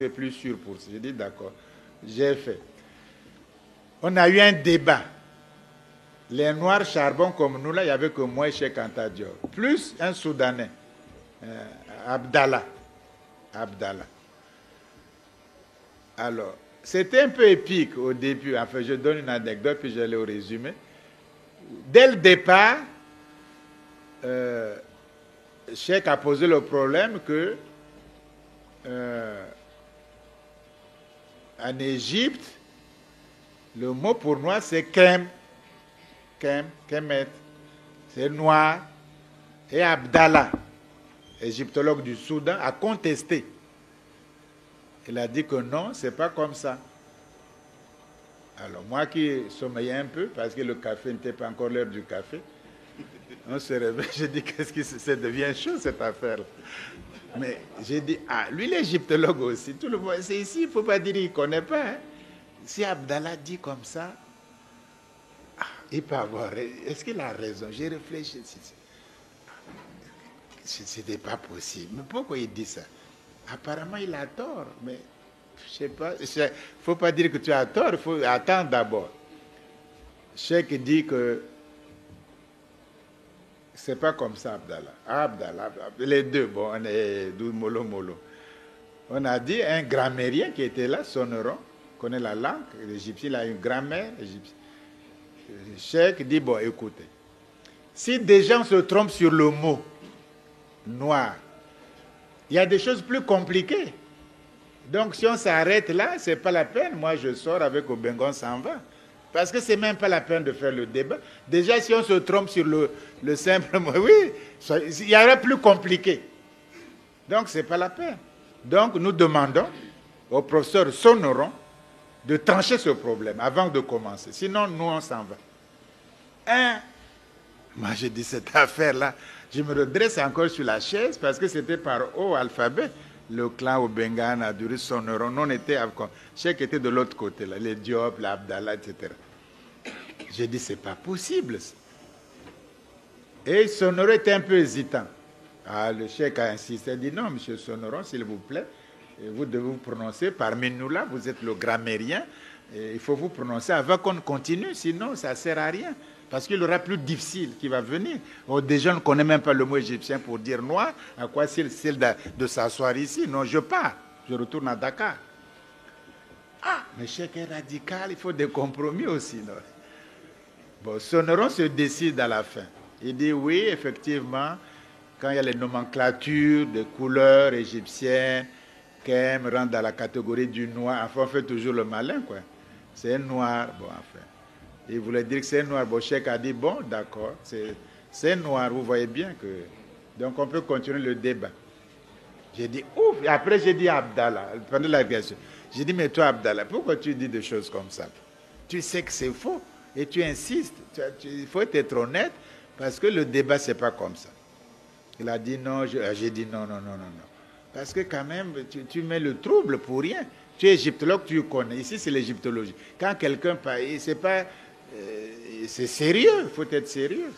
plus sûr pour ça. J'ai dit d'accord, j'ai fait. On a eu un débat. Les Noirs charbon comme nous, là, il n'y avait que moi et Cheikh Anta Diop. Plus un Soudanais, Abdallah. Alors, c'était un peu épique au début. Enfin, je donne une anecdote, puis je vais au résumé. Dès le départ, Cheikh a posé le problème que en Égypte, le mot pour noir, c'est Kemet. C'est noir. Et Abdallah, égyptologue du Soudan, a contesté. Il a dit que non, c'est pas comme ça. Alors moi qui sommeillais un peu, parce que le café n'était pas encore l'heure du café, on se réveille, j'ai dit, qu'est-ce que ça devient chaud cette affaire-là. Mais j'ai dit, lui l'égyptologue aussi, tout le monde, c'est ici, il ne faut pas dire qu'il ne connaît pas. Hein. Si Abdallah dit comme ça, il peut avoir, est-ce qu'il a raison? J'ai réfléchi, c'était pas possible. Mais pourquoi il dit ça? Apparemment, il a tort, mais je sais pas. Il ne faut pas dire que tu as tort, il faut attendre d'abord. Cheikh dit que c'est pas comme ça, Abdallah. Les deux, bon, on est mollo. On a dit un grammairien qui était là, Soneron, connaît la langue, l'égyptien, il a une grammaire égyptienne. Cheikh dit, bon, écoutez, si des gens se trompent sur le mot noir, il y a des choses plus compliquées. Donc, si on s'arrête là, ce n'est pas la peine. Moi, je sors avec Obengon, s'en va. Parce que ce n'est même pas la peine de faire le débat. Déjà, si on se trompe sur le simple mot, oui, il y aura plus compliqué. Donc, ce n'est pas la peine. Donc, nous demandons au professeur Soneron de trancher ce problème avant de commencer. Sinon, nous, on s'en va. Moi, j'ai dit cette affaire-là. Je me redresse encore sur la chaise parce que c'était par haut alphabet. Le clan Obengan a duré Soneron. Nous, on était, Cheikh était de l'autre côté, là, les Diop, l'Abdallah, etc. J'ai dit, c'est pas possible. Et Soneron était un peu hésitant. Le Cheikh a insisté, il a dit, non, monsieur Soneron, s'il vous plaît, vous devez vous prononcer parmi nous là, vous êtes le grammairien, il faut vous prononcer avant qu'on continue, sinon ça ne sert à rien. Parce qu'il y aura plus difficile qui va venir. Déjà, on ne connaît même pas le mot égyptien pour dire noir. À quoi c'est de s'asseoir ici? Non, je pars. Je retourne à Dakar. Mais Cheikh est radical, il faut des compromis aussi. Non? Bon, Soneron se décide à la fin. Il dit oui, effectivement, quand il y a les nomenclatures de couleurs égyptiennes, Kem rentre dans la catégorie du noir. Enfin, on fait toujours le malin, quoi. C'est noir. Bon, enfin. Il voulait dire que c'est noir. Bon, Cheikh a dit, bon, d'accord, c'est noir, vous voyez bien que... Donc, on peut continuer le débat. J'ai dit, ouf, et après j'ai dit à Abdallah, pendant la question, j'ai dit, mais toi, Abdallah, pourquoi tu dis des choses comme ça? Tu sais que c'est faux, et tu insistes. Il faut être honnête, parce que le débat, c'est pas comme ça. Il a dit non, j'ai dit non. Parce que quand même, tu mets le trouble pour rien. Tu es égyptologue, tu connais. Ici, c'est l'égyptologie. Quand quelqu'un parle, c'est pas... c'est sérieux, il faut être sérieux.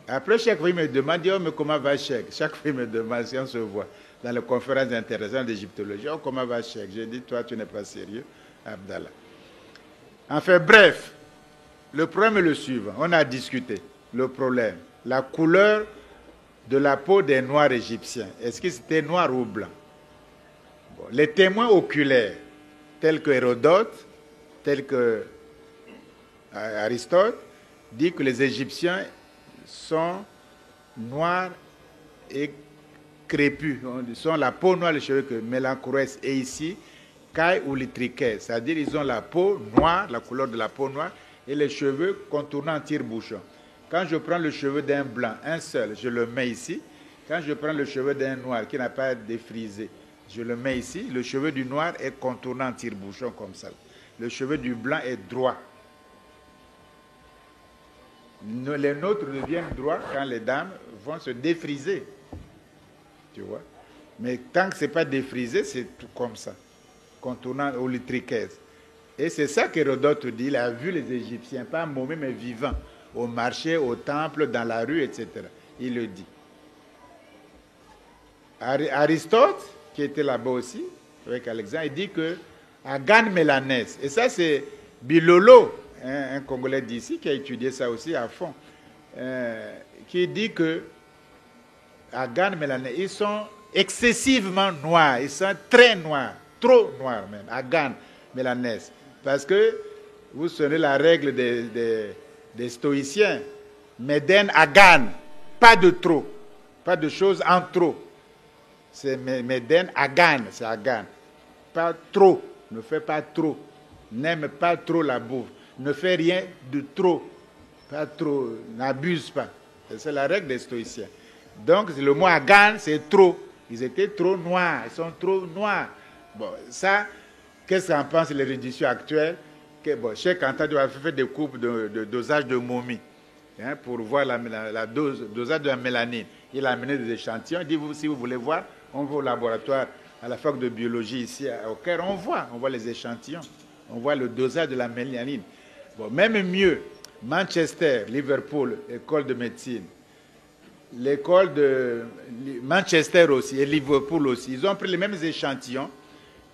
Après, chaque fois, il me demande, oh, mais comment va Cheikh? Chaque fois, il me demande si on se voit dans les conférences intéressantes d'égyptologie. Oh, comment va Cheikh? J'ai dit, toi, tu n'es pas sérieux, Abdallah. Enfin, bref, le problème est le suivant. On a discuté le problème. La couleur de la peau des Noirs égyptiens. Est-ce que c'était noir ou blanc? Bon, les témoins oculaires, tels que Hérodote, tels que Aristote, dit que les Égyptiens sont noirs et crépus. Ils sont la peau noire, les cheveux que Mélanchrès est ici, Caille ou Litriquet. C'est-à-dire ils ont la peau noire, la couleur de la peau noire, et les cheveux contournés en tire-bouchon. Quand je prends le cheveu d'un blanc, un seul, je le mets ici. Quand je prends le cheveu d'un noir qui n'a pas défrisé, je le mets ici. Le cheveu du noir est contourné en tire-bouchon comme ça. Le cheveu du blanc est droit. Les nôtres deviennent droits quand les dames vont se défriser. Tu vois? Mais tant que ce n'est pas défrisé, c'est tout comme ça. Contournant au litriquaise. Et c'est ça qu'Hérodote dit. Il a vu les Égyptiens, pas momies, mais vivants. Au marché, au temple, dans la rue, etc. Il le dit. Aristote, qui était là-bas aussi, avec Alexandre, il dit que Agan mélanèse, et ça c'est Bilolo, un Congolais d'ici qui a étudié ça aussi à fond, qui dit que Agan mélanèse, ils sont excessivement noirs, ils sont très noirs, trop noirs même, Agan mélanèse, parce que vous savez la règle des stoïciens, Meden Agan, pas de trop, pas de choses en trop. C'est Meden Agan, c'est Agan. Pas trop, ne fais pas trop. N'aime pas trop la bouffe. Ne fais rien de trop. Pas trop, n'abuse pas. C'est la règle des stoïciens. Donc le mot Agan, c'est trop. Ils étaient trop noirs, ils sont trop noirs. Bon, ça, qu'est-ce qu'en pensent les réductions actuelles? Que, bon, Cheikh Anta doit faire des coupes de dosage de momie. Hein, pour voir la dosage de la mélanine. Il a amené des échantillons. Il dit, si vous voulez voir, on va au laboratoire, à la fac de biologie ici au Caire, on voit les échantillons. On voit le dosage de la mélanine. Bon, même mieux, Manchester, Liverpool, école de médecine, l'école de Manchester aussi et Liverpool aussi, ils ont pris les mêmes échantillons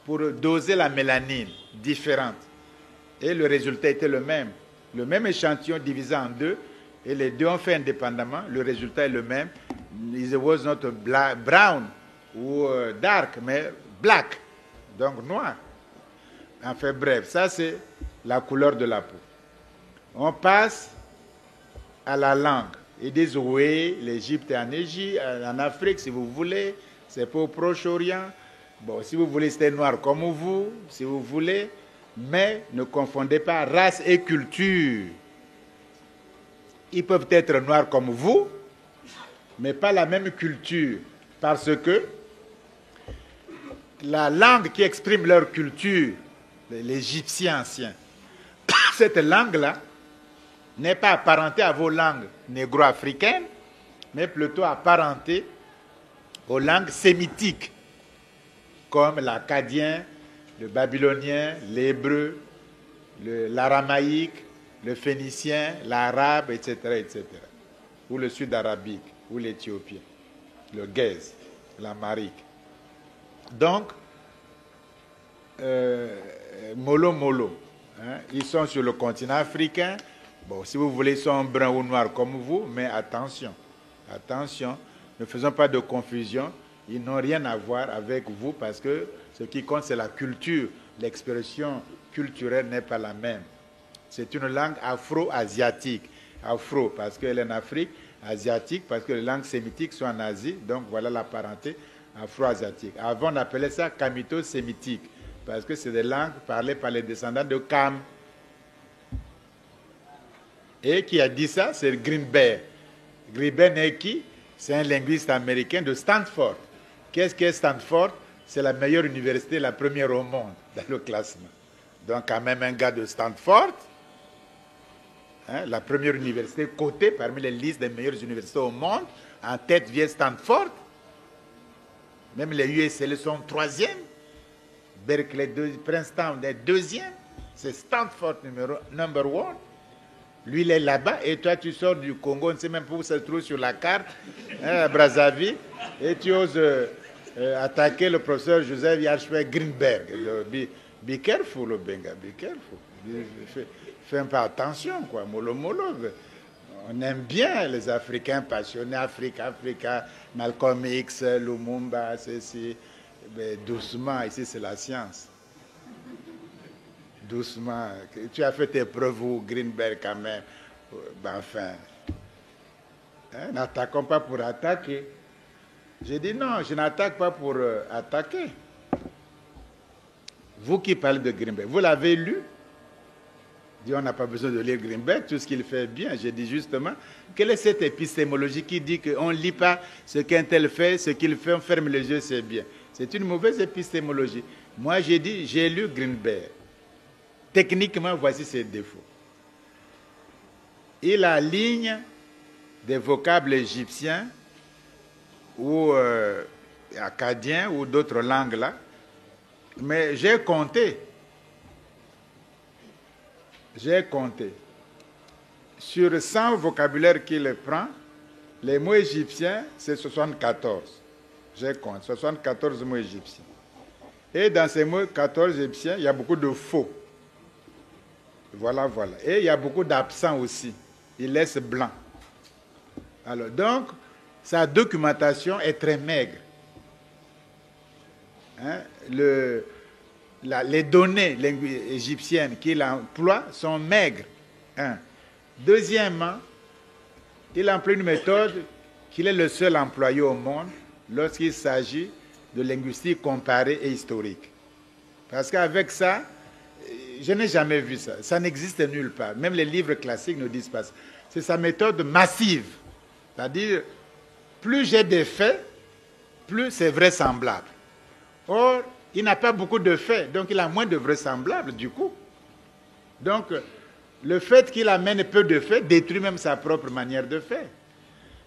pour doser la mélanine différente. Et le résultat était le même. Le même échantillon divisé en deux, et les deux ont fait indépendamment, le résultat est le même. It was not brown ou dark, mais black, donc noir. Enfin bref, ça c'est la couleur de la peau. On passe à la langue. Ils disent oui, l'Égypte est en Afrique si vous voulez, c'est pas au Proche-Orient. Bon, si vous voulez, c'était noir comme vous, si vous voulez, mais ne confondez pas race et culture. Ils peuvent être noirs comme vous, mais pas la même culture, parce que la langue qui exprime leur culture, l'Égyptien ancien, cette langue-là n'est pas apparentée à vos langues négro-africaines, mais plutôt apparentée aux langues sémitiques, comme l'acadien, le babylonien, l'hébreu, l'aramaïque, le phénicien, l'arabe, etc., etc., ou le sud-arabique, ou l'éthiopien, le guèze, l'amharique. Donc, mollo, hein, ils sont sur le continent africain. Bon, si vous voulez, ils sont bruns ou noirs comme vous, mais attention, ne faisons pas de confusion. Ils n'ont rien à voir avec vous parce que ce qui compte, c'est la culture. L'expression culturelle n'est pas la même. C'est une langue afro-asiatique. Afro parce qu'elle est en Afrique, asiatique parce que les langues sémitiques sont en Asie. Donc voilà la parenté afro-asiatique. Avant, on appelait ça kamito-sémitique parce que c'est des langues parlées par les descendants de Kam. Et qui a dit ça, c'est Greenberg. Greenberg est qui? C'est un linguiste américain de Stanford. Qu'est-ce qu'est Stanford? C'est la meilleure université, la première au monde dans le classement. Donc quand même un gars de Stanford, hein, la première université cotée parmi les listes des meilleures universités au monde, en tête vient Stanford. Même les USL sont troisième. Berkeley, Princeton est deuxième. C'est Stanford number one. Lui, il est là-bas, et toi, tu sors du Congo, on ne sait même pas où ça se trouve sur la carte, hein, à Brazzaville, et tu oses attaquer le professeur Joseph Yachoué Greenberg. Be careful, Benga, be careful. Fais pas attention, quoi, mollo. On aime bien les Africains passionnés, Africa, Malcolm X, Lumumba, ceci. Mais doucement, ici, c'est la science. Doucement. Tu as fait tes preuves, Greenberg, quand même. Ben, enfin, hein, n'attaquons pas pour attaquer. J'ai dit non, je n'attaque pas pour attaquer. Vous qui parlez de Greenberg, vous l'avez lu? Dit, on n'a pas besoin de lire Greenberg, tout ce qu'il fait bien. J'ai dit justement, quelle est cette épistémologie qui dit qu'on ne lit pas ce qu'un tel fait, ce qu'il fait, on ferme les yeux, c'est bien. C'est une mauvaise épistémologie. Moi, j'ai dit, j'ai lu Greenberg. Techniquement, voici ses défauts. Il aligne des vocables égyptiens ou acadiens ou d'autres langues là. Mais j'ai compté. Sur 100 vocabulaires qu'il prend, les mots égyptiens, c'est 74. J'ai compté 74 mots égyptiens. Et dans ces mots 14 égyptiens, il y a beaucoup de faux. Voilà, voilà. Et il y a beaucoup d'absents aussi. Il laisse blanc. Alors, donc, sa documentation est très maigre. Hein? Les données égyptiennes qu'il emploie sont maigres. Un. Deuxièmement, il emploie une méthode qu'il est le seul employé au monde lorsqu'il s'agit de linguistique comparée et historique. Parce qu'avec ça, je n'ai jamais vu ça. Ça n'existe nulle part. Même les livres classiques ne disent pas ça. C'est sa méthode massive. C'est-à-dire, plus j'ai des faits, plus c'est vraisemblable. Or, il n'a pas beaucoup de faits, donc il a moins de vraisemblables du coup. Donc, le fait qu'il amène peu de faits détruit même sa propre manière de faire.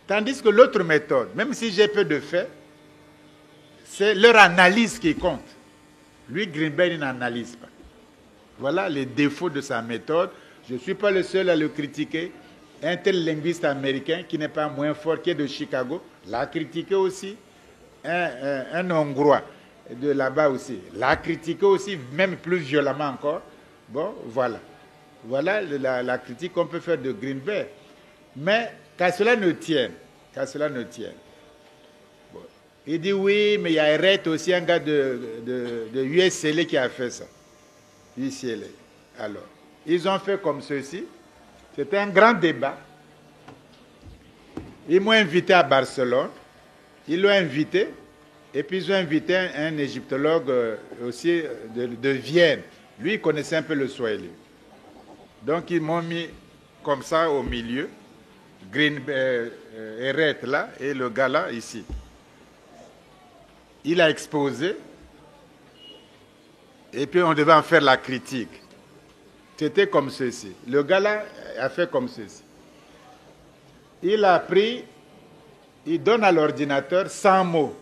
Tandis que l'autre méthode, même si j'ai peu de faits, c'est leur analyse qui compte. Lui, Greenberg, il n'analyse pas. Voilà les défauts de sa méthode. Je ne suis pas le seul à le critiquer. Un tel linguiste américain qui n'est pas moins fort, qui est de Chicago, l'a critiqué aussi. Un Hongrois de là-bas aussi l'a critiqué aussi, même plus violemment encore. Bon, voilà. Voilà la critique qu'on peut faire de Greenberg. Mais qu'à cela ne tienne, bon. Il dit oui, mais il y a Eret aussi, un gars de USLA qui a fait ça. UCLA. Alors, ils ont fait comme ceci. C'était un grand débat. Ils m'ont invité à Barcelone. Ils l'ont invité. Et puis ils ont invité un égyptologue aussi de Vienne. Lui, il connaissait un peu le Swahili. Donc ils m'ont mis comme ça au milieu. Eret là et le gars là ici. Il a exposé. Et puis on devait en faire la critique. C'était comme ceci. Le gars là a fait comme ceci. Il a pris, il donne à l'ordinateur 100 mots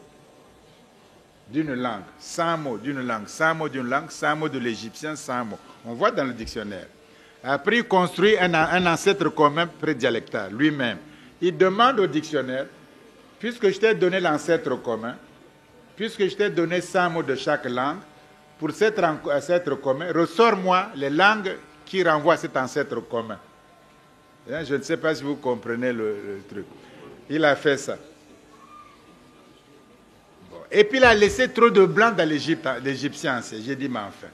d'une langue, 100 mots d'une langue, 100 mots d'une langue, 100 mots de l'égyptien, 100 mots. On voit dans le dictionnaire. Après, il construit un ancêtre commun prédialectal, lui-même. Il demande au dictionnaire, puisque je t'ai donné l'ancêtre commun, puisque je t'ai donné 100 mots de chaque langue, pour cet ancêtre commun, ressors-moi les langues qui renvoient à cet ancêtre commun. Je ne sais pas si vous comprenez le truc. Il a fait ça. Bon. Et puis il a laissé trop de blanc dans l'égyptien. J'ai dit, mais enfin.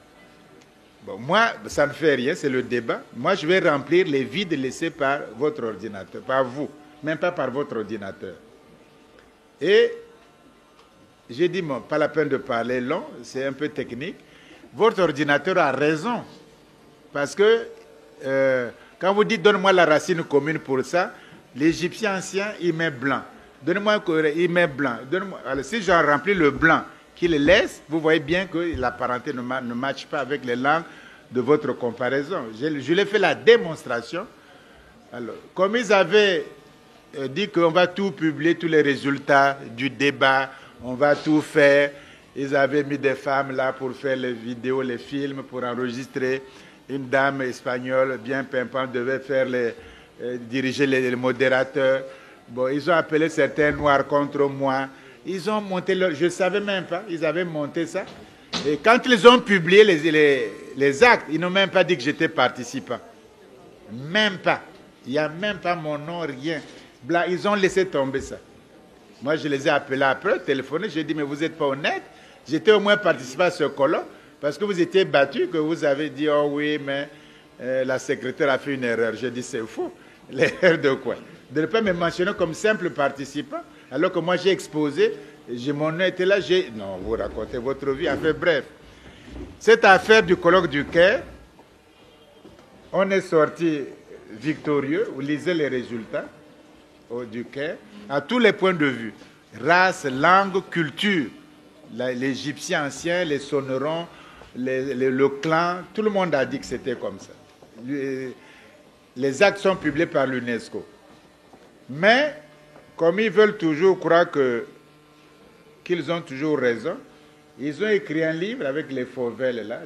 Bon, moi, ça ne fait rien, c'est le débat. Moi, je vais remplir les vides laissés par votre ordinateur, par vous, même pas par votre ordinateur. Et j'ai dit, bon, pas la peine de parler long, c'est un peu technique. Votre ordinateur a raison. Parce que quand vous dites, donne-moi la racine commune pour ça, l'égyptien ancien, il met blanc. Donnez-moi un coréen, il met blanc. Alors, si j'en remplis le blanc qu'il laisse, vous voyez bien que la parenté ne matche pas avec les langues de votre comparaison. Je l'ai fait la démonstration. Alors, comme ils avaient dit qu'on va tout publier, tous les résultats du débat, on va tout faire. Ils avaient mis des femmes là pour faire les vidéos, les films, pour enregistrer. Une dame espagnole bien pimpante devait faire diriger les modérateurs. Bon, ils ont appelé certains noirs contre moi. Ils ont monté je ne savais même pas, ils avaient monté ça. Et quand ils ont publié les actes, ils n'ont même pas dit que j'étais participant. Même pas. Il n'y a même pas mon nom, rien. Blanc, ils ont laissé tomber ça. Moi, je les ai appelés après, téléphoné, j'ai dit, mais vous n'êtes pas honnête. J'étais au moins participant à ce colloque, parce que vous étiez battu, que vous avez dit, oh oui, mais la secrétaire a fait une erreur. J'ai dit, c'est faux. L'erreur de quoi? De ne pas me mentionner comme simple participant, alors que moi j'ai exposé, mon nom était là, non, vous racontez votre vie. Enfin, bref. Cette affaire du colloque du Caire, on est sorti victorieux, vous lisez les résultats du Caire, à tous les points de vue. Race, langue, culture. L'Égyptien ancien, les Sonerons, le clan, tout le monde a dit que c'était comme ça. Les actes sont publiés par l'UNESCO. Mais, comme ils veulent toujours croire qu'ils ont toujours raison, ils ont écrit un livre avec les fauvelles là.